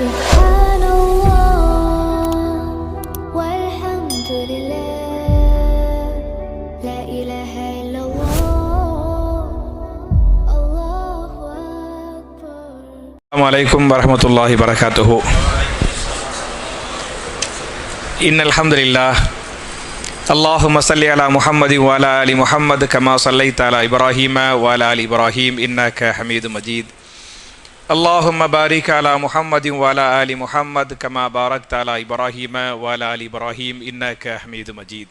سبحان الله والحمد لله لا إله إلا الله الله أكبر. السلام عليكم ورحمة الله وبركاته. إن الحمد لله اللهم صل على محمد وعلى آل محمد كما صليت على إبراهيم وعلى آل إبراهيم إنك حميد مجيد. اللهم بارك على محمد وعلى آل محمد كما باركت على إبراهيم وعلى آل إبراهيم إنك حميد مجيد.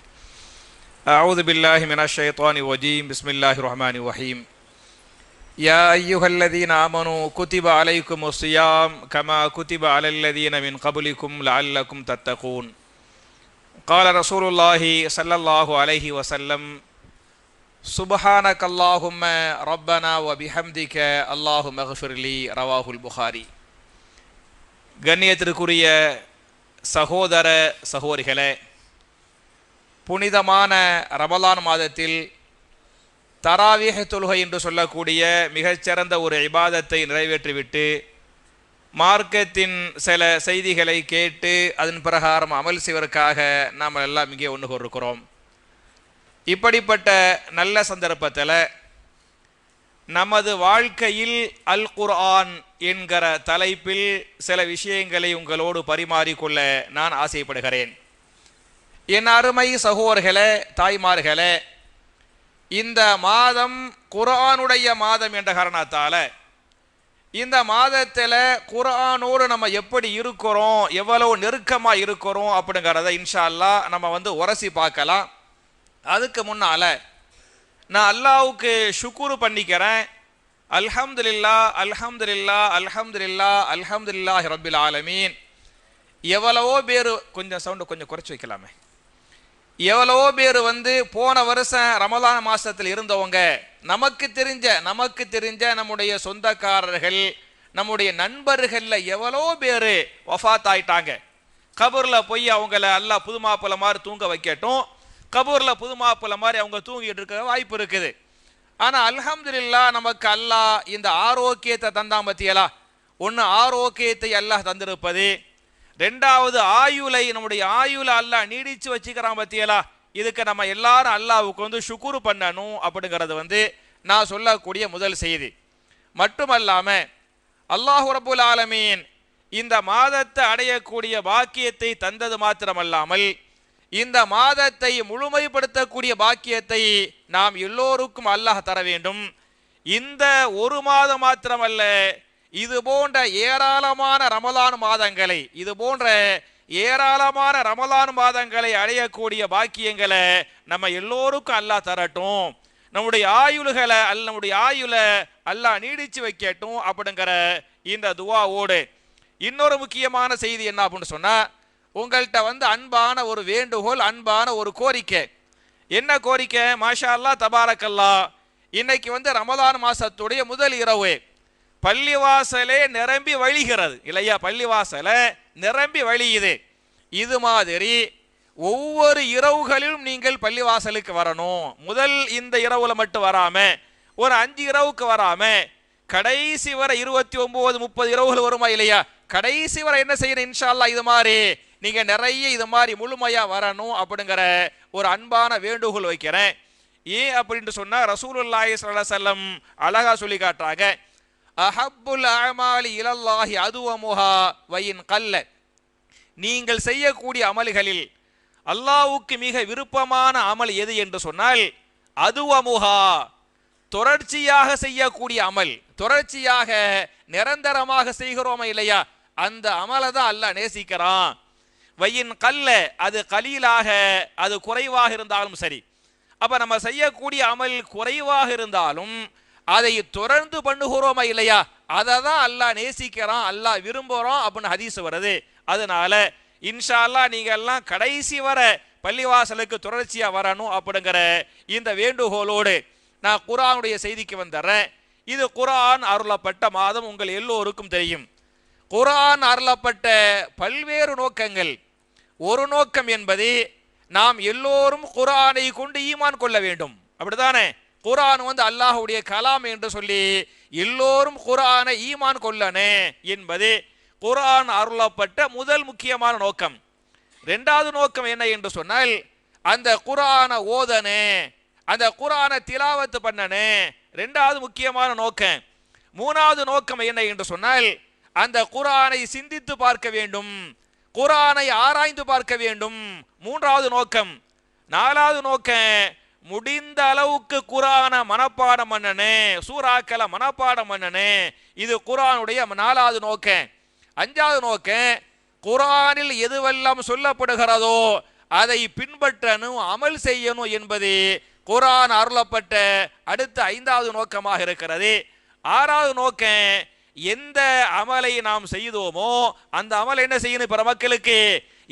أعوذ بالله من الشيطان الرجيم. بسم الله الرحمن الرحيم. يا أيها الذين آمنوا كتب عليكم الصيام كما كتب على الذين من قبلكم لعلكم تتقون. قال رسول الله صلى الله عليه وسلم سبحانك اللهم ربنا وبحمدك اللهم اغفر لي. ரவாஹுல் புகாரி. கண்ணியத்திற்குரிய சகோதர சகோதரிகளே, புனிதமான ரமலான் மாதத்தில் தராவீஹ் தொழுகை என்று சொல்லக்கூடிய மிகச்சிறந்த ஒரு இபாதத்தை நிறைவேற்றிவிட்டு மார்க்கத்தின் சில செய்திகளை கேட்டு அதன் பிரகாரம் அமல் செய்வதற்காக நாம் எல்லாம் இங்கே ஒன்று கொண்டிருக்கிறோம். இப்படிப்பட்ட நல்ல சந்தர்ப்பத்தில் நமது வாழ்க்கையில் அல் குர்ஆன் என்கிற தலைப்பில் சில விஷயங்களை உங்களோடு பரிமாறிக்கொள்ள நான் ஆசைப்படுகிறேன். என் அருமை சகோதரர்களே, தாய்மார்களே, இந்த மாதம் குர்ஆனுடைய மாதம் என்ற காரணத்தால் இந்த மாதத்தில் குர்ஆனோடு நம்ம எப்படி இருக்கிறோம், எவ்வளவு நெருக்கமாக இருக்கிறோம் அப்படிங்கிறத இன்ஷா அல்லாஹ் நம்ம உரசி பார்க்கலாம். அதுக்கு முன்னால் நான் அல்லாஹ்வுக்கு ஷுக்குரு பண்ணிக்கிறேன். அல்ஹம்துலில்லாஹ் அல்ஹம்துலில்லாஹ் அல்ஹம்துலில்லாஹ் அல்ஹம்துலில்லாஹி ரப்பில் ஆலமீன். எவ்வளவோ பேர், கொஞ்சம் சவுண்டு கொஞ்சம் குறைச்சி வைக்கலாமே, எவ்வளவோ பேர் போன வருஷம் ரமலான் மாதத்தில் இருந்தவங்க, நமக்கு தெரிஞ்ச நம்முடைய சொந்தக்காரர்கள், நம்முடைய நண்பர்களில் எவ்வளோ பேர் வஃபாத் ஆயிட்டாங்க. கபூரில் போய் அவங்கள அல்லாஹ் புது மாப்பிள்ளை மாதிரி தூங்க வைக்கட்டும். கபூரில் புது மாப்பிள்ளை மாதிரி அவங்க தூங்கிட்டு இருக்க வாய்ப்பு இருக்குது. ஆனால் அல்ஹம்துலில்லாஹ் நமக்கு அல்லாஹ் இந்த ஆரோக்கியத்தை தந்தான் பத்தியலா. ஒன்று ஆரோக்கியத்தை அல்லாஹ் தந்திருப்பது, ரெண்டாவது ஆயுளை, நம்முடைய ஆயுளை அல்லாஹ் நீடிச்சு வச்சுக்கிறான் பத்தியலா. இதுக்கு நம்ம எல்லாரும் அல்லாஹ்வுக்கு ஷுக்குரு பண்ணணும் அப்படிங்கிறது நான் சொல்லக்கூடிய முதல் செய்தி. மட்டுமல்லாமல் அல்லாஹ் ரப்புல் ஆலமீன் இந்த மாதத்தை அடையக்கூடிய பாக்கியத்தை தந்தது மாத்திரமல்லாமல் இந்த மாதத்தை முழுமைப்படுத்தக்கூடிய பாக்கியத்தை நாம் எல்லோருக்கும் அல்லாஹ் தர வேண்டும். இந்த ஒரு மாதம் மாத்திரமல்ல, இது போன்ற ஏராளமான ரமலான் மாதங்களை அடையக்கூடிய பாக்கியங்களை நம்ம எல்லோருக்கும் அல்லாஹ் தரட்டும். நம்முடைய ஆயுளை அல்லாஹ் நீடிச்சு வைக்கட்டும் அப்படிங்கிற இந்த துவாவோடு இன்னொரு முக்கியமான செய்தி என்ன அப்படின்னு சொன்னா, உங்கள்கிட்ட அன்பான ஒரு வேண்டுகோள், அன்பான ஒரு கோரிக்கை. என்ன கோரிக்கை? மாஷா அல்லாஹ் தபாரக்கல்லா, இன்னைக்கு ரமலான் மாசத்துடைய முதல் இரவு பள்ளிவாசலே நிரம்பி வழிகிறது இல்லையா? பள்ளிவாசலை நிரம்பி வழியுது. இது மாதிரி ஒவ்வொரு இரவுகளிலும் நீங்கள் பள்ளிவாசலுக்கு வரணும். முதல் இந்த இரவுல மட்டும் வராம, ஒரு 5 இரவுக்கு வராம, கடைசி வரை 29, 30 இரவுகள் வருமா இல்லையா? கடைசி வரை என்ன செய்யணும்? இன்ஷா அல்லாஹ் இது மாதிரி நீங்க நிறைய இது மாதிரி முழுமையா வரணும் அப்படிங்கிற ஒரு அன்பான வேண்டுகோள் வைக்கிறேன். ஏன் அப்படின்னு சொன்னா, ரசூலுல்லாஹி ஸல்லல்லாஹு அலைஹி வஸல்லம் அழகா சொல்லி காட்டுறாங்க, அஹப்புல் அமாலி இலல்லாஹி அதுவமுஹா வயின் கல்ல. நீங்கள் செய்யக்கூடிய அமல்களில் அல்லாஹ்வுக்கு மிக விருப்பமான அமல் எது என்று சொன்னால் அதுவமுஹா, தொடர்ச்சியாக செய்யக்கூடிய அமல், தொடர்ச்சியாக நிரந்தரமாக செய்கிறோமா இல்லையா, அந்த அமலை தான் அல்லாஹ் நேசிக்கிறான். வயின் கல்ல, அது கலீலாக, அது குறைவாக இருந்தாலும் சரி. அப்ப நம்ம செய்யக்கூடிய அமல் குறைவாக இருந்தாலும் அதை தொடர்ந்து பண்ணுகிறோமா இல்லையா, அதை தான் அல்லாஹ் நேசிக்கிறான், அல்லாஹ் விரும்புகிறோம் அப்படின்னு ஹதீஸ் வருது. அதனால இன்ஷா அல்லாஹ் நீங்க எல்லாம் கடைசி வர பள்ளிவாசலுக்கு தொடர்ச்சியா வரணும் அப்படிங்கிற இந்த வேண்டுகோளோடு நான் குர்ஆனுடைய செய்திக்கு வந்துடுறேன். இது குர்ஆன் அருளப்பட்ட மாதம், உங்கள் எல்லோருக்கும் தெரியும். குர்ஆன் அருளப்பட்ட பல்வேறு நோக்கங்கள். ஒரு நோக்கம் என்பது நாம் எல்லோரும் குர்ஆனை கொண்டு ஈமான் கொள்ள வேண்டும், அப்படித்தானே? குர்ஆன் அல்லாஹ்வுடைய கலாம் என்று சொல்லி எல்லோரும் குர்ஆனை ஈமான் கொள்ளனே என்பது குர்ஆன் அருளப்பட்ட முதல் முக்கியமான நோக்கம். இரண்டாவது நோக்கம் என்ன என்று சொன்னால், அந்த குர்ஆனை ஓதனே, அந்த குர்ஆனை திலாவத்து பண்ணனே, இரண்டாவது முக்கியமான நோக்கம். மூணாவது நோக்கம் என்ன என்று சொன்னால், அந்த குர்ஆனை சிந்தித்து பார்க்க வேண்டும், குர்ஆனை ஆராய்ந்து பார்க்க வேண்டும், மூன்றாவது நோக்கம். நாலாவது நோக்கம், முடிந்த அளவுக்கு குர்ஆனை மனப்பாடம் பண்ணனே, சூறாக்களை மனப்பாடம் பண்ணனே, இது குர்ஆனுடைய நாலாவது நோக்கம். அஞ்சாவது நோக்கம், குர்ஆனில் எதுவெல்லாம் சொல்லப்படுகிறதோ அதை பின்பற்றணும், அமல் செய்யணும் என்பது குர்ஆன் அருளப்பட்ட அடுத்த ஐந்தாவது நோக்கமாக இருக்கிறது. ஆறாவது நோக்கம், எந்த அமலை நாம் செய்தோமோ அந்த அமல் என்ன செய்யணும், பிற மக்களுக்கு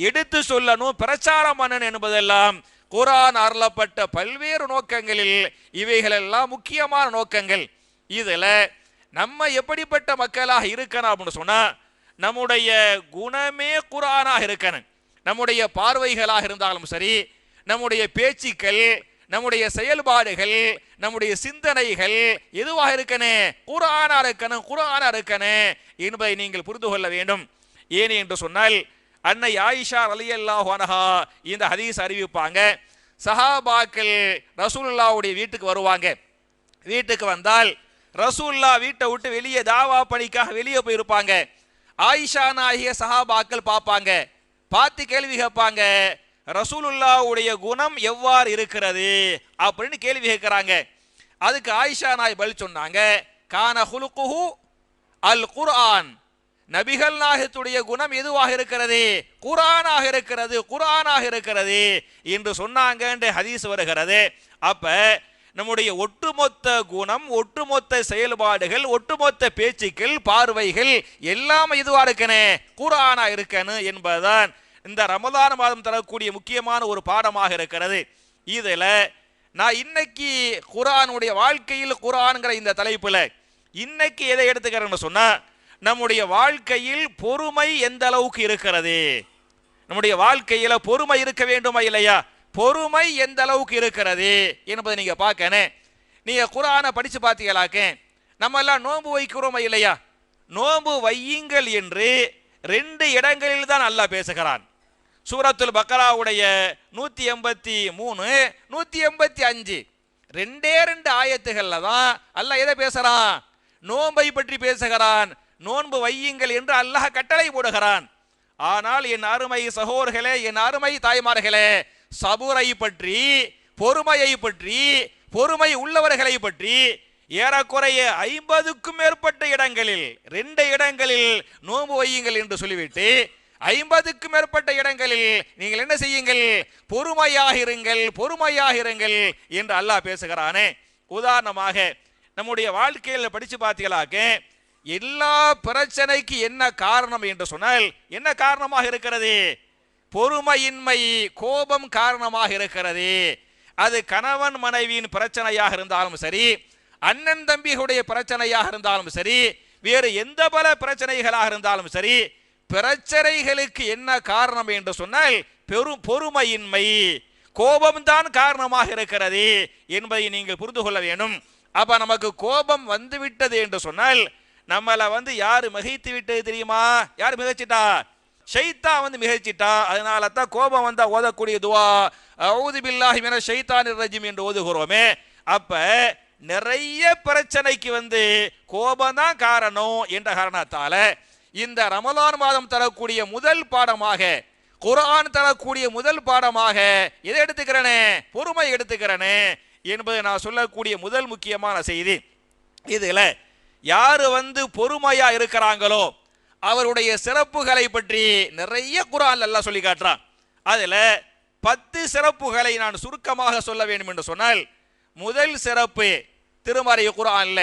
எடுத்து சொல்லணும், பிரச்சாரம் பண்ணணும் என்பதெல்லாம் குர்ஆன் அருளப்பட்ட பல்வேறு நோக்கங்களில் இவைகளெல்லாம் முக்கியமான நோக்கங்கள். இதுல நம்ம எப்படிப்பட்ட மக்களாக இருக்கணும் அப்படின்னு சொன்னா, நம்முடைய குணமே குர்ஆனாக இருக்கணும். நம்முடைய பார்வைகளாக இருந்தாலும் சரி, நம்முடைய பேச்சுக்கள், நம்முடைய செயல்பாடுகள், நம்முடைய சிந்தனைகள் எதுவாக இருக்கணும், குர்ஆனா இருக்கணும், குர்ஆனா இருக்கணும் என்பதை நீங்கள் புரிந்து கொள்ள வேண்டும். ஏன் என்று சொன்னால், அன்னை ஆயிஷா ரலியல்லாஹு அன்ஹா இந்த ஹதீஸ் அறிவிப்பாங்க. சஹாபாக்கள் ரசூலுல்லாஹ்வுடைய வீட்டுக்கு வருவாங்க. வீட்டுக்கு வந்தால் ரசூலுல்லாஹ் வீட்டை விட்டு வெளியே தாவா பணிக்காக வெளியே போயிருப்பாங்க. ஆயிஷா நாயகிய சஹாபாக்கள் பார்ப்பாங்க. பார்த்து கேள்வி கேட்பாங்க, ரசூலுல்லாஹ்வுடைய குணம் எவ்வாறு இருக்கிறது அப்படின்னு கேள்வி கேட்கிறாங்க. அதுக்கு ஆயிஷா நாய் பதில் சொன்னாங்க, கான ஹுலுகுஹு அல் குர்ஆன், நபிகள் நாயகத்துடைய குணம் எதுவாக இருக்கிறது, குர்ஆனாக இருக்கிறது, குர்ஆனாக இருக்கிறது என்று சொன்னாங்க என்று ஹதீஸ் வருகிறது. அப்ப நம்முடைய ஒட்டுமொத்த குணம், ஒட்டுமொத்த செயல்பாடுகள், ஒட்டுமொத்த பேச்சுக்கள், பார்வைகள் எல்லாம் எதுவா இருக்கணும், குர்ஆனா இருக்கணும் என்பதுதான் இந்த ரமலான் மாதம் தரக்கூடிய முக்கியமான ஒரு பாடமாக இருக்கிறது. இதுல நான் இன்னைக்கு குர்ஆனுடைய வாழ்க்கையில் குர்ஆன்ங்கிற இந்த தலைப்புல இன்னைக்கு எதை எடுத்துக்கிறேன்னு சொன்னா, நம்முடைய வாழ்க்கையில் பொறுமை எந்த அளவுக்கு இருக்கிறது, நம்முடைய வாழ்க்கையில பொறுமை இருக்க வேண்டுமா இல்லையா, பொறுமை எந்த அளவுக்கு இருக்கிறது என்பதை நீங்க பார்க்கணும். நீங்க குர்ஆனை படிச்சு பார்த்தீங்களாக்க, நம்ம எல்லாம் நோன்பு வைக்கிறோமா இல்லையா, நோன்பு வையுங்கள் என்று 2 இடங்களில் தான் அல்லாஹ் பேசுகிறான். சூரத்துல் பக்கராவுடைய 183, 185 2 ஆயத்துகள்ல தான் அல்லாஹ் எதை பேசுறான், நோன்பை பற்றி பேசுகிறான். நோன்பு வையுங்கள் என்று அல்லாஹ் கட்டளை போடுகிறான். ஆனால் என் அருமை சகோதரர்களே, என் அருமை தாய்மார்களே, சபுரை பற்றி, பொறுமையை பற்றி, பொறுமை உள்ளவர்களை பற்றி ஏறக்குறைய 50க்கும் மேற்பட்ட இடங்களில் 2 இடங்களில் நோன்பு வையுங்கள் என்று சொல்லிவிட்டு 50க்கும் மேற்பட்ட இடங்களில் நீங்கள் என்ன செய்யுங்கள், பொறுமையாக இருங்கள், பொறுமையாக இருங்கள் என்று அல்லாஹ் பேசுகிறானே. உதாரணமாக நம்முடைய வாழ்க்கையில் படிச்சு பார்த்தீங்களாக்க, எல்லா பிரச்சனைக்கு என்ன காரணம் என்று சொன்னால் என்ன காரணமாக இருக்கிறது, பொறுமையின்மை, கோபம் காரணமாக இருக்கிறது. அது கணவன் மனைவியின் பிரச்சனையாக இருந்தாலும் சரி, அண்ணன் தம்பிகளுடைய பிரச்சனையாக இருந்தாலும் சரி, வேறு எந்த பல பிரச்சனைகளாக இருந்தாலும் சரி, பிரச்சனைகளுக்கு என்ன காரணம் என்று சொன்னால் பொறுமையின்மை, கோபம்தான் காரணமாக இருக்கிறது என்பதை நீங்கள் புரிந்து கொள்ள வேண்டும். அப்ப நமக்கு கோபம் வந்துவிட்டது என்று சொன்னால் நம்மளை யாரு மிகைத்து விட்டது தெரியுமா, யாரு மிகச்சிட்டா, ஷைத்தான் மிகச்சிட்டா. அதனால தான் கோபம் வந்தா ஓதக்கூடிய துவா அஊது பில்லாஹி மினஷ் ஷைத்தானிர் ரஜீம் என்று ஓதுகிறோமே. அப்ப நிறைய பிரச்சனைக்கு கோபம் தான் காரணம் என்ற காரணத்தால இந்த ரமலான் மாதம் தரக்கூடிய முதல் பாடமாக, குர்ஆன் தரக்கூடிய முதல் பாடமாக எதை எடுத்துக்கிறனே, பொறுமை எடுத்துக்கிறனே என்பது நான் சொல்லக்கூடிய முதல் முக்கியமான செய்தி. இதுல யாரு பொறுமையா இருக்கிறாங்களோ அவருடைய சிறப்புகளை பற்றி நிறைய குர்ஆன்ல அல்லாஹ் சொல்லி காட்டுறான். அதுல 10 சிறப்புகளை நான் சுருக்கமாக சொல்ல வேண்டும் என்று சொன்னால், முதல் சிறப்பு திருமறை குர்ஆன்ல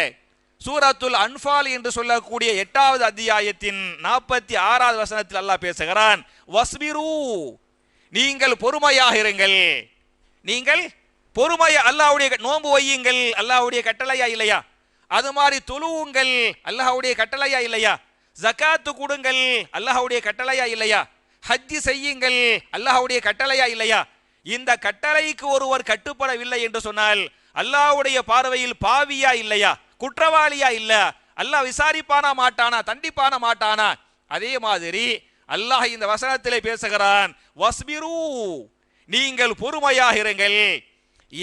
சூரத்துல் அன்ஃபால் என்று சொல்லக்கூடிய 8வது அத்தியாயத்தின் 46வது வசனத்தில் அல்லாஹ் பேசுகிறான், வஸ்பிரு, நீங்கள் பொறுமையாக இருங்கள், நீங்கள் பொறுமையா, அல்லாஹ்வுடைய நோன்பு வையுங்கள், அல்லாஹ்வுடைய கட்டளையா இல்லையா, அது மாதிரி தொழுவுங்கள், அல்லாஹ்வுடைய கட்டளையா இல்லையா, ஜகாத்து கொடுங்கள், அல்லாஹ்வுடைய கட்டளையா இல்லையா, ஹஜ் செய்யுங்கள், அல்லாஹ்வுடைய கட்டளையா இல்லையா. இந்த கட்டளைக்கு ஒருவர் கட்டுப்படவில்லை என்று சொன்னால் அல்லாஹ்வுடைய பார்வையில் பாவியா இல்லையா, குற்றவாளியா இல்ல, அல்லாஹ் விசாரிப்பானா மாட்டானா, தண்டிப்பானா மாட்டானா. அதே மாதிரி அல்லாஹ் இந்த வசனத்திலே பேசுகிறான், வஸ்பிரு, நீங்கள் பொறுமையாக இருங்கள்.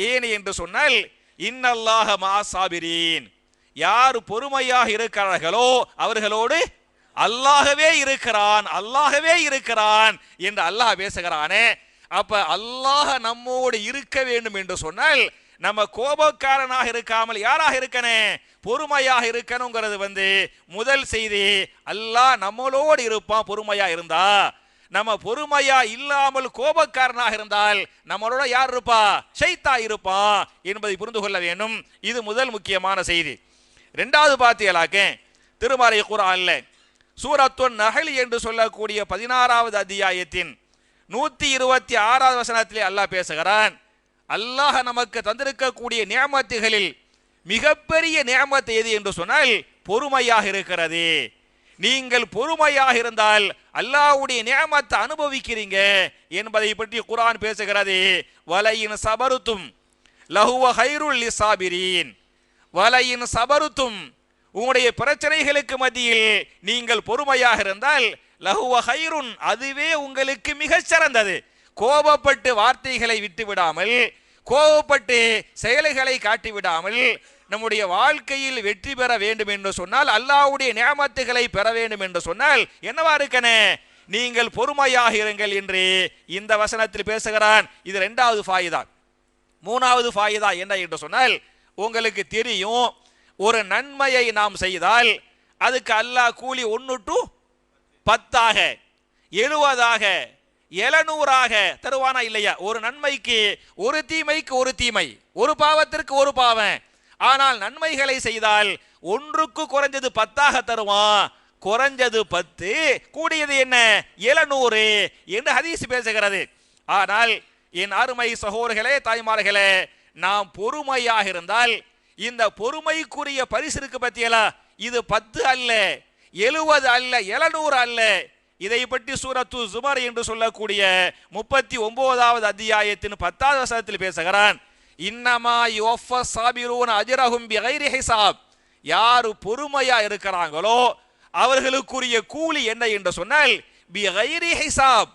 ஏன் என்று சொன்னால், இன்னல்லாஹ மஅஸ்ஸாபிரீன், யார் பொறுமையாக இருக்கிறார்களோ அவர்களோடு அல்லாஹ்வே இருக்கிறான், அல்லாஹ்வே இருக்கிறான் என்று அல்லாஹ் பேசுகிறானே. அப்ப அல்லாஹ் நம்மோடு இருக்க வேண்டும் என்று சொன்னால் நம்ம கோபக்காரனாக இருக்காமல் யாராக இருக்கணும், பொறுமையாக இருக்கணுங்கிறது முதல் செய்தி. அல்லாஹ் நம்மளோடு இருப்பான் பொறுமையா இருந்தா. நம்ம பொறுமையா இல்லாமல் கோபக்காரனாக இருந்தால் நம்மளோட யார் இருப்பா, ஷைத்தா இருப்பான் என்பதை புரிந்து கொள்ள வேண்டும். இது முதல் முக்கியமான செய்தி. இரண்டாவது பார்த்தீங்களாக்க திருமறை குர்ஆன்ல சூரத்துன் நஹல் என்று சொல்லக்கூடிய 16வது அத்தியாயத்தின் 126வது வசனத்திலே அல்லாஹ் பேசுகிறான், அல்லாஹ் நமக்கு தந்திருக்கக்கூடிய நியமத்துகளில் மிகப்பெரிய நியமத்து எது என்று சொன்னால் பொறுமையாக இருக்கிறது. நீங்கள் பொறுமையாக இருந்தால் அல்லாஹ்வுடைய நியமத்தை அனுபவிக்கிறீங்க என்பதை பற்றி குர்ஆன் பேசுகிறது. வலையின் சபருத்தும் லஹுவ ஹைருல் லிஸாபிரீன், வலையின் சபருத்தும், உங்களுடைய பிரச்சனைகளுக்கு மத்தியில் நீங்கள் பொறுமையாக இருந்தால் லஹுவ ஹைருன், அதுவே உங்களுக்கு மிகச் சிறந்தது. கோபப்பட்டு வார்த்தைகளை விட்டு விடாமல், கோபப்பட்டு செயல்களை காட்டி விடாமல் நம்முடைய வாழ்க்கையில் வெற்றி பெற வேண்டும் என்று சொன்னால், அல்லாஹ்வுடைய நியமத்துகளை பெற வேண்டும் என்று சொன்னால் என்னவா இருக்கனே, நீங்கள் பொறுமையாக இருங்கள் என்று இந்த வசனத்தில் பேசுகிறான். இது இரண்டாவது ஃபாயிதா. மூணாவது ஃபாயிதா என்ன என்று சொன்னால், உங்களுக்கு தெரியும், ஒரு நன்மையை நாம் செய்தால் அதுக்கு அல்லாஹ் கூலி 1 to 10 70 700 தருவானா இல்லையா? ஒரு நன்மைக்கு ஒரு தீமைக்கு ஒரு தீமை, ஒரு பாவத்திற்கு ஒரு பாவம். ஆனால் நன்மைகளை செய்தால் ஒன்றுக்கு குறைஞ்சது 10 தருவான், குறைஞ்சது 10, கூடியது என்ன 700 என்று ஹதீஸ் பேசுகிறது. ஆனால் என் அருமை சகோதரர்களே, தாய்மார்களே, நாம் பொறுமையாக இருந்தால் இந்த பொறுமைக்குரிய பரிசு இருக்கு பத்தியலா, இது 10 அல்ல, 70 அல்ல, 700 அல்ல. இதை பற்றி சூரத்து ஜுமர் என்று சொல்லக்கூடிய 39வது அத்தியாயத்தின் 10வது வசனத்தில் பேசுகிறான், இன்னமா யுவஃபஸ் சாபிரூன அஜ்ரஹும் பிகைரி ஹிசாப், யார் பொறுமையா இருக்கிறாங்களோ அவர்களுக்குரிய கூலி என்ன என்று சொன்னால் பிகைரி ஹிசாப்,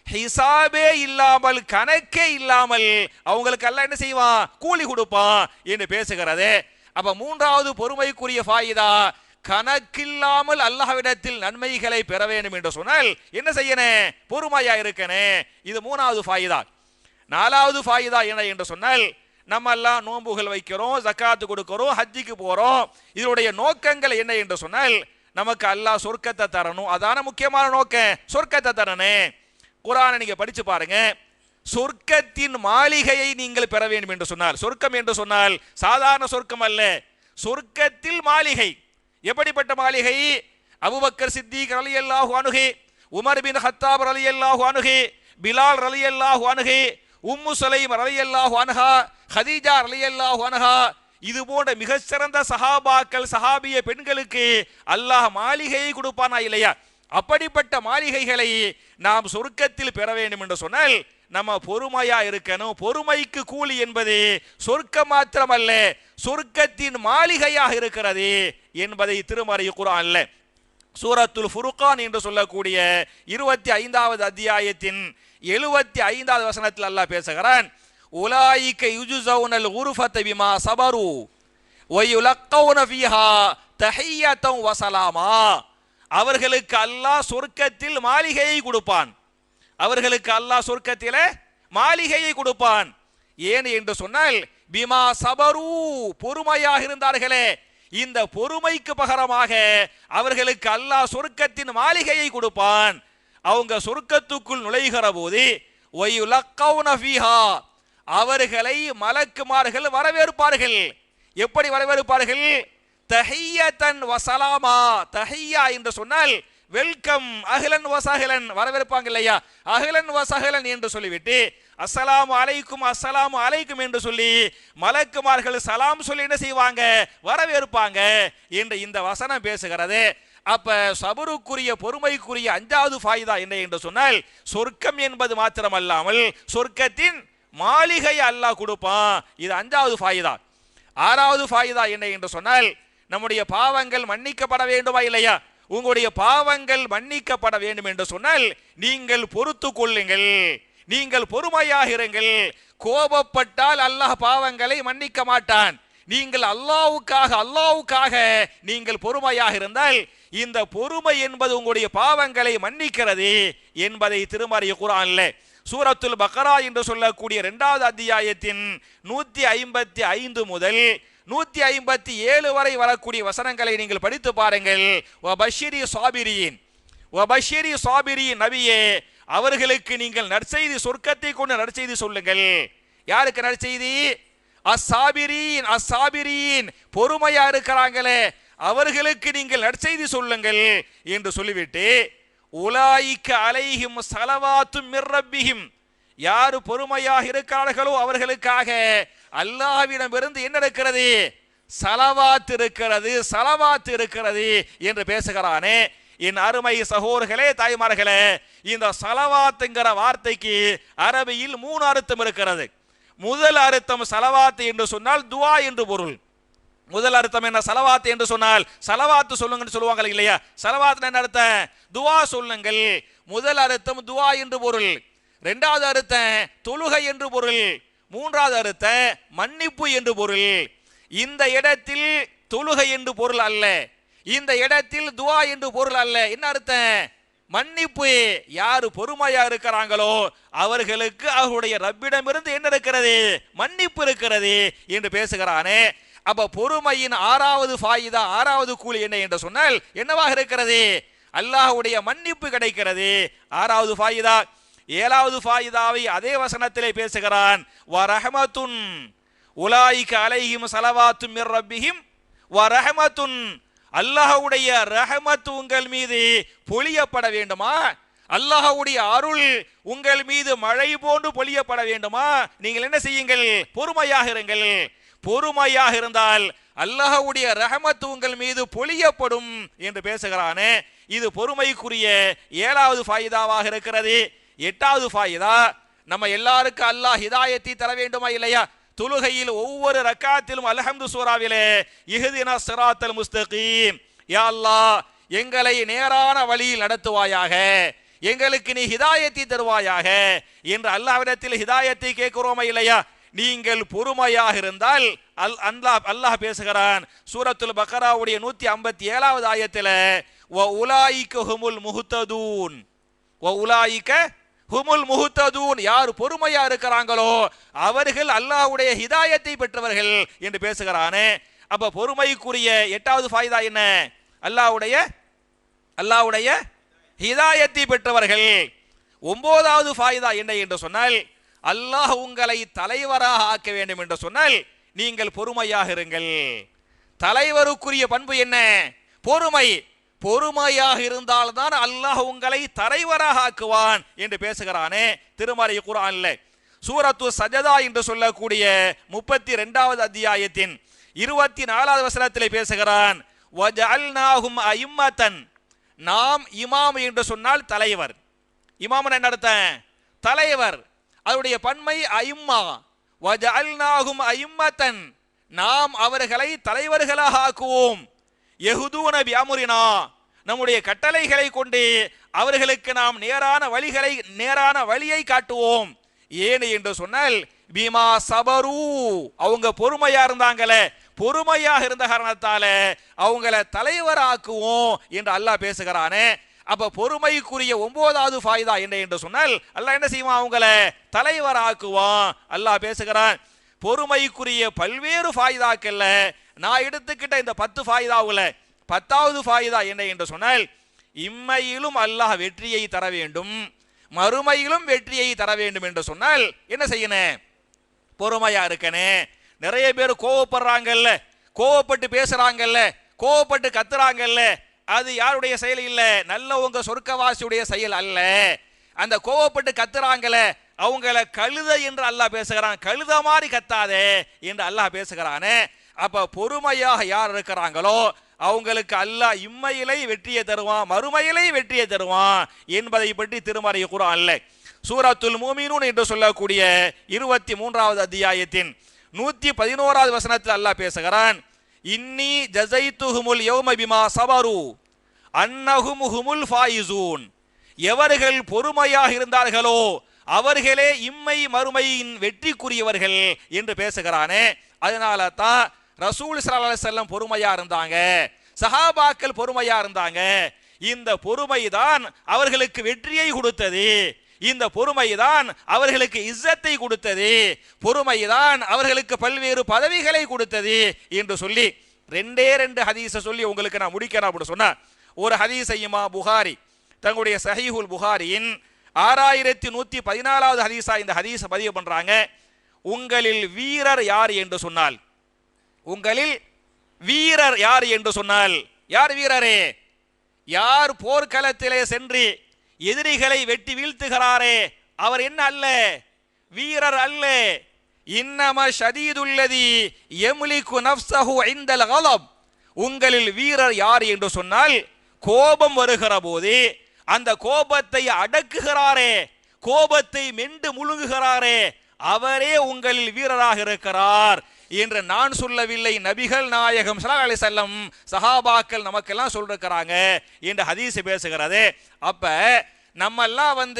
ஹிசாபே இல்லாமல், கணக்கே இல்லாமல் அவங்களுக்கு எல்லாம் என்ன செய்வான், கூலி கொடுப்பான் என்று பேசுகிறது. அப்ப மூன்றாவது பொறுமைக்குரிய ஃபாயிதா, கணக்கில்லாமல் அல்லாஹ்விடத்தில் நன்மைகளை பெற வேண்டும் என்று சொன்னால் என்ன செய்யணும், பொறுமையா இருக்கணும். இது மூணாவது ஃபாயிதா. நாலாவது ஃபாயிதா என்ன என்று சொன்னால், நம்ம எல்லாம் நோன்புகள் வைக்கிறோம், ஜக்காத்து கொடுக்கிறோம், ஹஜ்ஜிக்கு போறோம். இதனுடைய நோக்கங்கள் என்ன என்று சொன்னால், நமக்கு அல்லாஹ் சொர்க்கத்தை தரணும், அதான முக்கியமான நோக்கம், சொர்க்கத்தை தரணும். குர்ஆனை நீங்க படிச்சு பாருங்க, சொர்க்கத்தின் மாளிகையை நீங்கள் பெற வேண்டும் என்று சொன்னால், சொர்க்கம் என்று சொன்னால் சாதாரண சொர்க்கம் அல்ல, சொர்க்கத்தில் மாளிகை. எப்படிப்பட்ட மாளிகை? அபூபக்கர் சித்திக் ரலியல்லாஹு அன்ஹு, உமர் பின் ஹத்தாப் ரலியல்லாஹு அன்ஹு, பிலால் ரலியல்லாஹு அன்ஹு, உம்மு சுலைம் ரலியல்லாஹு அன்ஹா, ஹதீஜா ரலியல்லாஹு அன்ஹா, இது போன்ற மிகச்சிறந்த சஹாபாக்கள், சஹாபிய பெண்களுக்கு அல்லாஹ் மாளிகையை கொடுப்பானா இல்லையா? அப்படிப்பட்ட மாளிகைகளை நாம் சொர்க்கத்தில் பெற வேண்டும் என்று சொன்னால் நம்ம பொறுமையா இருக்கணும். பொறுமைக்கு கூலி என்பது சொர்க்கம் மாத்திரமல்ல, சொர்க்கத்தின் மாளிகையாக இருக்கிறது என்பதை திருமறை குர்ஆன்ல சூரத்துல் ஃபுர்கான் என்று சொல்லக்கூடிய 25வது அத்தியாயத்தின் 75வது வசனத்தில் அல்லாஹ் பேசுகிறான், உலாயிக யுஜ்ஸௌனல் குர்ஃபத பிமா ஸபரு வ யுலக்கௌன ஃபீஹா தஹிய்யத்தன் வ ஸலாமா, அவர்களுக்கு அல்லாஹ் சொர்க்கத்தில் மாளிகையை கொடுப்பான், அவர்களுக்கு அல்லாஹ் சொர்க்கத்திலே மாளிகையை கொடுப்பான். ஏன் என்று சொன்னால் பிமா சபரு, பொறுமையாக இருந்தார்களே, இந்த பொறுமைக்கு பகரமாக அவர்களுக்கு அல்லாஹ் சொர்க்கத்தின் மாளிகையை கொடுப்பான். அவங்க சொர்க்கத்துக்குள் நுழைகிற போது வயுலக்கௌன ஃபீஹா, அவர்களை மலக்குமார்கள் வரவேற்பார்கள். எப்படி வரவேற்பார்கள்? தஹிய்யத்தன் வ ஸலாமா, தஹிய்யா என்று சொன்னால் வெல்கம், அஹ்லன் வ ஸஹ்லன், வரவேற்பாங்க இல்லையா? அஹ்லன் வ ஸஹ்லன் என்று சொல்லிவிட்டு அஸ்ஸலாமு அலைக்கும், அஸ்ஸலாமு அலைக்கும் என்று சொல்லி மலக்குமார்கள் சலாம் சொல்லி என்ன செய்வாங்க, வரவேற்பாங்க என்று இந்த வசனம் பேசுகிறது. அப்ப சபருக்குரிய பொறுமைக்குரிய 5வது ஃபாயிதா என்ன என்று சொன்னால், சொர்க்கம் என்பது மாத்திரமல்லாமல் சொர்க்கத்தின் மாளிகை அல்லாஹ் கொடுப்பான். இது 5வது ஃபாயிதா. 6வது ஃபாயிதா என்ன என்று சொன்னால், நம்முடைய பாவங்கள் மன்னிக்கப்பட வேண்டுமா இல்லையா? உங்களுடைய பாவங்கள் மன்னிக்கப்பட வேண்டும் என்று சொன்னால் நீங்கள் பொறுத்து கொள்ளுங்கள், நீங்கள் பொறுமையாக இருங்கள். கோபப்பட்டால் அல்லாஹ் பாவங்களை மன்னிக்க மாட்டான். நீங்கள் அல்லாஹ்வுக்காக நீங்கள் பொறுமையாக இருந்தால் இந்த பொறுமை என்பது உங்களுடைய பாவங்களை மன்னிக்கிறது என்பதை திருமறை குர்ஆன்ல சூரத்துல் பக்ரா என்று சொல்லக்கூடிய 2வது அத்தியாயத்தின் 155 முதல் 157 வரை வரக்கூடிய வசனங்களை நீங்கள் படித்து பாருங்கள். வபஷிரி சாபிரீன் நபியே, அவர்களுக்கு நீங்கள் நற்செய்தி, சொர்க்கத்தை கொண்டு நற்செய்தி சொல்லுங்கள். யாருக்கு நற்செய்தி? அஸ்ஸாபிரீன், பொறுமையா இருக்கிறாங்களே அவர்களுக்கு நீங்கள் நற்செய்தி சொல்லுங்கள் என்று சொல்லிவிட்டு, உலாயிக்க அலைஹிம் ஸலவாத்தும் மிர் ரப்பிஹிம், யார் பொறுமையாக இருக்கிறார்களோ அவர்களுக்காக அல்லாஹ்விடமிருந்து என்ன இருக்கிறது? ஸலவாத் இருக்கிறது என்று பேசுகிறானே. என் அருமை சகோதரர்களே, தாய்மார்களே, இந்த ஸலவாத்ங்கிற வார்த்தைக்கு அரபியில் 3 அர்த்தம் இருக்கிறது. முதல் அர்த்தம் ஸலவாத் என்று சொன்னால் துஆ என்று பொருள். முதல் அர்த்தம் என்ன? ஸலவாத் என்று சொன்னால் ஸலவாத் சொல்லுங்கன்னு சொல்லுவாங்க இல்லையா? ஸலவாத் என்ன அர்த்தம்? துஆ சொல்லுங்கள். முதல் அர்த்தம் துஆ என்று பொருள். 2வது அர்த்தம் தொழுகை என்று பொருள். 3வது அர்த்தம் மன்னிப்பு என்று பொருள். இந்த இடத்தில் தொழுகை என்று பொருள் அல்ல, இந்த இடத்தில் துஆ என்று பொருள் அல்ல. என்ன அர்த்தம்? மன்னிப்பு. யாரு பொறுமையா இருக்கிறாங்களோ அவர்களுக்கு அவருடைய ரப்பிடமிருந்து என்ன இருக்கிறது? மன்னிப்பு இருக்கிறது என்று பேசுகிறானே. அப்ப பொறுமையின் 6வது ஃபாயிதா, 6வது கூலி என்ன என்று சொன்னால் என்னவாக இருக்கிறது? அல்லாஹ்வுடைய மன்னிப்பு கிடைக்கிறது. 6வது ஃபாயிதா. 7வது ஃபாயிதாவை அதே வசனத்திலே பேசுகிறான். வரஹமத்துன் உலாயிக அலைஹிம் ஸலவாத்தும் மிர் ரப்பிஹிம் வரஹமத்துன், அல்லாஹ்வுடைய ரஹமத் உங்கள் மீது பொழியப்பட வேண்டுமா? அல்லாஹ்வுடைய அருள் உங்கள் மீது மழை போன்று பொழியப்பட வேண்டுமா? நீங்கள் என்ன செய்யுங்கள்? பொறுமையாக இருங்கள். பொறுமையாக இருந்தால் அல்லாஹ்வுடைய ரஹமத் உங்கள் மீது பொழியப்படும் என்று பேசுகிறானே. இது பொறுமைக்குரிய 7வது ஃபாயிதாவாக இருக்கிறது. 8வது ஃபாயிதா, நம்ம எல்லாருக்கும் அல்லாஹ் ஹிதாயத்தை தர வேண்டுமா இல்லையா? தொழுகையில் ஒவ்வொரு ரக்காத்திலும் அல்ஹம்து சூராவிலே இஹ்தினா ஸிராத்தல் முஸ்தகீம், யா அல்லாஹ் எங்களை நேரான வழியில் நடத்துவாயாக, எங்களுக்கு நீ ஹிதாயத்தை தருவாயாக என்று அல்லாஹ்விடத்தில் ஹிதாயத்தை கேட்கிறோமா இல்லையா? நீங்கள் பொறுமையாக இருந்தால் அல்லாஹ் பேசுகிறான் சூரத்துல் பக்ராவுடைய 157வது ஆயத்தில், வ உலாயிக ஹுமுல் முஹ்ததூன், வ உலாயிக ஹுமுல் முஹ்ததூன், யார் பொறுமையா இருக்கிறாங்களோ அவர்கள் அல்லாஹ்வுடைய ஹிதாயத்தை பெற்றவர்கள் என்று பேசுகிறானே. அப்ப பொறுமைக்குரிய 8வது ஃபாயிதா என்ன? அல்லாஹ்வுடைய ஹிதாயத்தை பெற்றவர்கள். 9வது ஃபாயிதா என்ன என்று சொன்னால், அல்லாஹ் உங்களை தலைவராக ஆக்க வேண்டும் என்று சொன்னால் நீங்கள் பொறுமையாக இருங்கள். தலைவருக்குரிய பண்பு என்ன? பொறுமை. பொறுமையாக இருந்தால்தான் அல்லாஹ் உங்களை தலைவராக ஆக்குவான் என்று பேசுகிறானே திருமறை குர்ஆன்ல. சூரத்து சஜதா என்று சொல்லக்கூடிய 32வது அத்தியாயத்தின் 24வது வசனத்திலே பேசுகிறான். வஜஅல்நாஹும் அயிம்மத்தன், நாம் இமாம் என்று சொன்னால் தலைவர். இமாம் என்ன அர்த்தம்? தலைவர். அவருடைய பன்மை அயிம்மா. வஜஅல்நாஹும் அயிம்மத்தன், நாம் அவர்களை தலைவர்களாக ஆக்குவோம். யஹுதூன பிஅம்ரினா, நம்முடைய கட்டளைகளை கொண்டு அவர்களுக்கு நாம் நேரான வழியை காட்டுவோம். ஏன் என்று சொன்னால் பீமா சபரு, அவங்க பொறுமையா இருந்தாங்களே, பொறுமையாக இருந்த காரணத்தால அவங்கள தலைவராக்குவோம் என்று அல்லாஹ் பேசுகிறானே. அப்ப பொறுமைக்குரிய 9வது ஃபாயிதா என்ன என்று சொன்னால் அல்லாஹ் என்ன செய்வான்? அவங்கள தலைவராக்குவான் அல்லாஹ் பேசுகிறான். பொறுமைக்குரிய பல்வேறு ஃபாயிதாக்கள்ல நான் எடுத்துக்கிட்ட இந்த 10 ஃபாயிதாவுல 10வது ஃபாயிதா என்ன என்று சொன்னால், இம்மையிலும் அல்லாஹ் வெற்றியை தர வேண்டும், மறுமையிலும் வெற்றியை தர வேண்டும் என்று சொன்னால் என்ன செய்யணும்? பொறுமையா இருக்கனே. நிறைய பேர் கோவப்படுறாங்கல்ல, கோவப்பட்டு பேசுறாங்கல்ல, கோவப்பட்டு கத்துறாங்கல்ல, அது யாருடைய செயல் இல்ல? நல்லவங்க சொர்க்கவாசியுடைய செயல் அல்ல. அந்த கோவப்பட்டு கத்துறாங்கல்ல, அவங்கள கழுத என்று அல்லாஹ் பேசுகிறான். கழுத மாதிரி கத்தாதே என்று அல்லாஹ் பேசுகிறானே. அப்ப பொறுமையாக யார் இருக்கிறாங்களோ அவங்களுக்கு அல்லாஹ் இம்மையிலே வெற்றியை தருவான், மறுமையிலே வெற்றியை தருவான் என்பதை பற்றி திருமறை குர்ஆன்ல சூரத்துல் மூமினூன் என்று சொல்லக்கூடிய 23வது அத்தியாயத்தின் 111வது வசனத்தில் அல்லாஹ் பேசுகிறான். இன்னி ஜஸைத்துஹுமுல் யௌம பிமா சபரு, அன்னஹும் ஹுமுல் ஃபாயிசூன், எவர்கள் பொறுமையாக இருந்தார்களோ அவர்களே இம்மை மறுமையின் வெற்றிக்குரியவர்கள் என்று பேசுகிறானே. அதனால தான் ரசூல் ஸல்லல்லாஹு அலைஹி வஸல்லம் பொறுமையா இருந்தாங்க, சஹாபாக்கள் பொறுமையா இருந்தாங்க. இந்த பொறுமைதான் அவர்களுக்கு வெற்றியை கொடுத்தது, இந்த பொறுமைதான் அவர்களுக்கு இஸ்ஸத்தை கொடுத்தது, பொறுமைதான் அவர்களுக்கு பல்வேறு பதவிகளை கொடுத்தது என்று சொல்லி ரெண்டே ரெண்டு ஹதீஸை சொல்லி உங்களுக்கு நான் முடிக்கிறேன் அப்படின்னு சொன்னா, ஒரு ஹதீஸை இமாம் புகாரி தங்களுடைய சஹீஹுல் புகாரியின் 6114வது ஹதீஸா இந்த ஹதீஸை பதிவு பண்றாங்க. உங்களில் வீரர் யார் என்று சொன்னால், உங்களில் வீரர் யார் என்று சொன்னால், யார் வீரரே? யார் போர்க்களத்திலே சென்று எதிரிகளை வெட்டி வீழ்த்துகிறாரே அவர் என்ன அல்ல, வீரர் அல்ல. இன்னம ஷதீதுல்லதி யம்லிகு நஃப்ஸஹு இன்தல் கலப், உங்களில் வீரர் யார் என்று சொன்னால், கோபம் வருகிற போது அந்த கோபத்தை அடக்குகிறாரே, கோபத்தை மெண்டு முழுங்குகிறாரே அவரே உங்களில் வீரராக இருக்கிறார் என்று நான் சொல்லவில்லை, நபிகள் நாயகம் ஸல்லல்லாஹு அலைஹி வஸல்லம் சஹாபாக்கள் நமக்கெல்லாம் சொல்லிருக்கிறாங்க என்று ஹதீஸ் பேசுகிறது. அப்ப நம்மெல்லாம்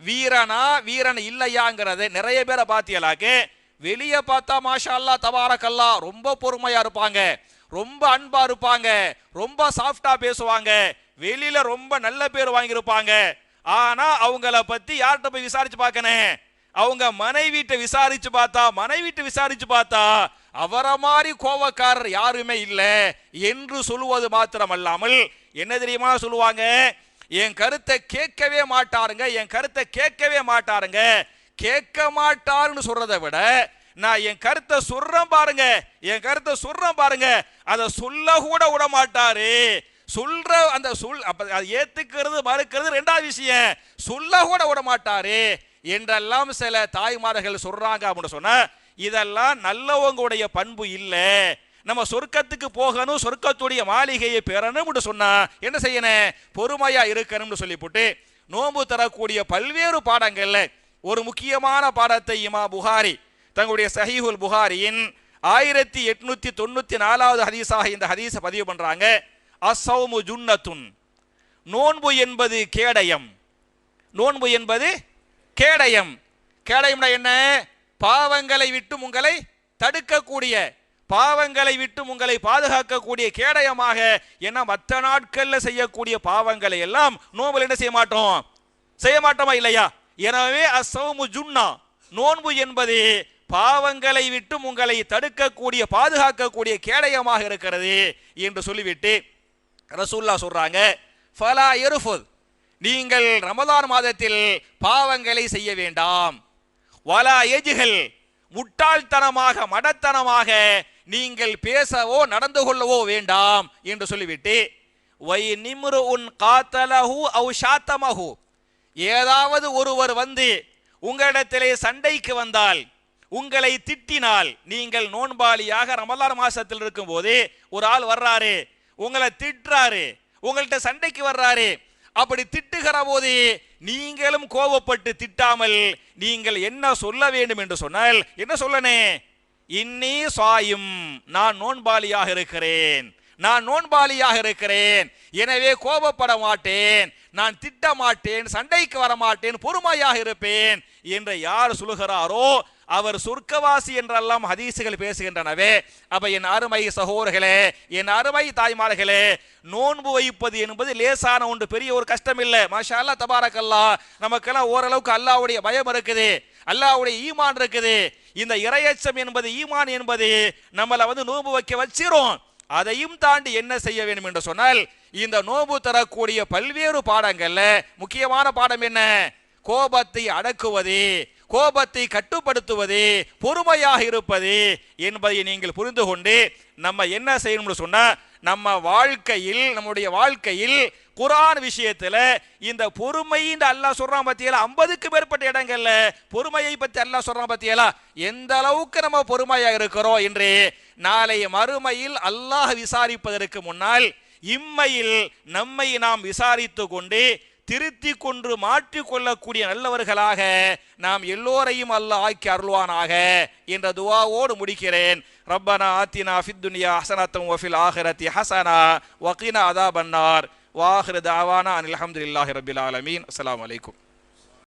வீரனா வீரன் இல்லையாங்கிறது நிறைய பேரை பார்த்தியலாக்கு வெளியே பார்த்தா மாஷா அல்லாஹ் தபாரக்கல்லா ரொம்ப பொறுமையா இருப்பாங்க, ரொம்ப அன்பா இருப்பாங்க, ரொம்ப சாஃப்டா பேசுவாங்க, வெளியில ரொம்ப நல்ல பேர் வாங்கியிருப்பாங்க. ஆனா அவங்கள பத்தி யார்கிட்ட போய் விசாரிச்சு பார்க்கணும், அவங்க மனைவிட்ட விசாரிச்சு பார்த்தா அவரை மாதிரி கோபக்காரர் யாருமே இல்லை என்று சொல்லுவது மாத்திரமல்லாமல் என்ன தெரியுமா சொல்லுவாங்க, என் கருத்தை கேட்கவே மாட்டாருங்க, கேட்க மாட்டாருன்னு சொல்றதை விட நான் என் கருத்தை சொல்றேன் பாருங்க, அதை சொல்ல கூட விட மாட்டாரு, சொல்ற அந்த ஏத்துக்கிறது மறுக்கிறது ரெண்டாவது விஷயம், சொல்ல கூட விட மாட்டாரு என்றெல்லாம் சில தாய்மார்கள் சொல்றாங்க அப்படின்னு சொன்ன, இதெல்லாம் நல்லவங்களுடைய பண்பு இல்லை. நம்ம சொர்க்கத்துக்கு போகணும், சொர்க்கத்துடைய மாளிகையை பெறணும் சொன்னா என்ன செய்யணும், பொறுமையா இருக்கணும்னு சொல்லி போட்டு நோன்பு தரக்கூடிய பல்வேறு பாடங்கள்ல ஒரு முக்கியமான பாடத்தை இமாம் புகாரி தங்களுடைய சஹீஹுல் புகாரியின் 1894வது ஹதீஸாக இந்த ஹதீஸை பதிவு பண்றாங்க. அஸ்ஸௌமு ஜுன்னத்துன், நோன்பு என்பது கேடயம். நோன்பு என்பது கேடயம். கேடயம்னா என்ன? பாவங்களை விட்டு உங்களை தடுக்கக்கூடிய, பாவங்களை விட்டு உங்களை பாதுகாக்கக்கூடிய கேடயமாக. ஏன்னா மற்ற நாட்கள்ல செய்யக்கூடிய பாவங்களை எல்லாம் நோன்புல என்ன செய்ய மாட்டோமா இல்லையா? எனவே அஸ்ஸௌமு ஜுன்னா, நோன்பு என்பது பாவங்களை விட்டு உங்களை தடுக்கக்கூடிய பாதுகாக்கக்கூடிய கேடயமாக இருக்கிறது என்று சொல்லிவிட்டு ரசூலுல்லாஹ் சொல்றாங்க, ஃபலா யர்ஃபுத், நீங்கள் ரமலான் மாதத்தில் பாவங்களை செய்ய வேண்டாம். வலா யஜ்ஹல், முட்டாள்தனமாக மடத்தனமாக நீங்கள் பேசவோ நடந்து கொள்ளவோ வேண்டாம் என்று சொல்லிவிட்டு வை நிம்ருஉன் காத்தலஹு அவ் ஷாத்தமஹு, ஏதாவது ஒருவர் உங்களிடத்திலே சண்டைக்கு வந்தால், உங்களை திட்டினால், நீங்கள் நோன்பாளியாக ரமலான் மாசத்தில் இருக்கும் போது ஒரு ஆள் வர்றாரு, உங்களை திட்டுறாரு, உங்கள்கிட்ட சண்டைக்கு வர்றாரு, அப்படி திட்டுகிற போது நீங்களும் கோபப்பட்டு திட்டாமல் நீங்கள் என்ன சொல்ல வேண்டும் என்று சொன்னால் என்ன சொல்லனே, இன்னி சாயும், நான் நோன்பாளியாக இருக்கிறேன், எனவே கோபப்பட மாட்டேன், நான் திட்ட மாட்டேன், சண்டைக்கு வர மாட்டேன், பொறுமையாக இருப்பேன் என்று யார் சொல்லுகிறாரோ அவர் சொர்க்கவாசி என்றெல்லாம் ஹதீசுகள் பேசுகின்றனவே. அப்ப என் அருமை சகோதரர்களே, என் அருமை தாய்மார்களே, நோன்பு வைப்பது என்பது லேசான ஒன்று, பெரிய ஒரு கஷ்டம் இல்லை. மாஷா அல்லாஹ் தபாரக்கல்லாஹ், நமக்கெல்லாம் ஓரளவுக்கு அல்லாஹ்வுடைய பயம் இருக்குது, அல்லாஹ்வுடைய ஈமான் இருக்குது. இந்த இறையச்சம் என்பது, ஈமான் என்பது நம்மளை நோன்பு வைக்க வச்சிரும். அதையும் தாண்டி என்ன செய்ய வேண்டும் என்று சொன்னால், இந்த நோன்பு தரக்கூடிய பல்வேறு பாடங்கள்ல முக்கியமான பாடம் என்ன? கோபத்தை அடக்குவது, கோபத்தை கட்டுப்படுத்துவது, பொறுமையாக இருப்பது என்பதை நீங்கள் புரிந்து கொண்டு நம்ம என்ன செய்யணும்னு சொன்னா, நம்முடைய வாழ்க்கையில் குர்ஆன் விஷயத்துல இந்த பொறுமைன்னு அல்லாஹ் சொல்றான் பத்தியலா, 50க்கு மேற்பட்ட இடங்கள்ல பொறுமையை பத்தி அல்லாஹ் சொல்றான் பத்தியலா, எந்த அளவுக்கு நம்ம பொறுமையா இருக்கிறோம் என்று நாளை மறுமையில் அல்லாஹ் விசாரிப்பதற்கு முன்னால் இம்மையில் நம்மை நாம் விசாரித்து கொண்டு திருத்தி கொண்டு மாற்றிக்கொள்ளக்கூடிய நல்லவர்களாக நாம் எல்லோரையும் அல்லாஹ் ஆக்கி அருள்வானாக என்ற துஆவோடு முடிக்கிறேன். ரப்பனா ஆத்தினா ஃபித் துன்யா ஹஸனத்தன் வ ஃபில் ஆখিরাতি ஹஸனா வ கினா அஸாபன்னார். வாஹிரு தாவானா அனில் ஹம்துலில்லாஹி ரபில் ஆலமீன். அஸ்ஸலாமு அலைக்கும்.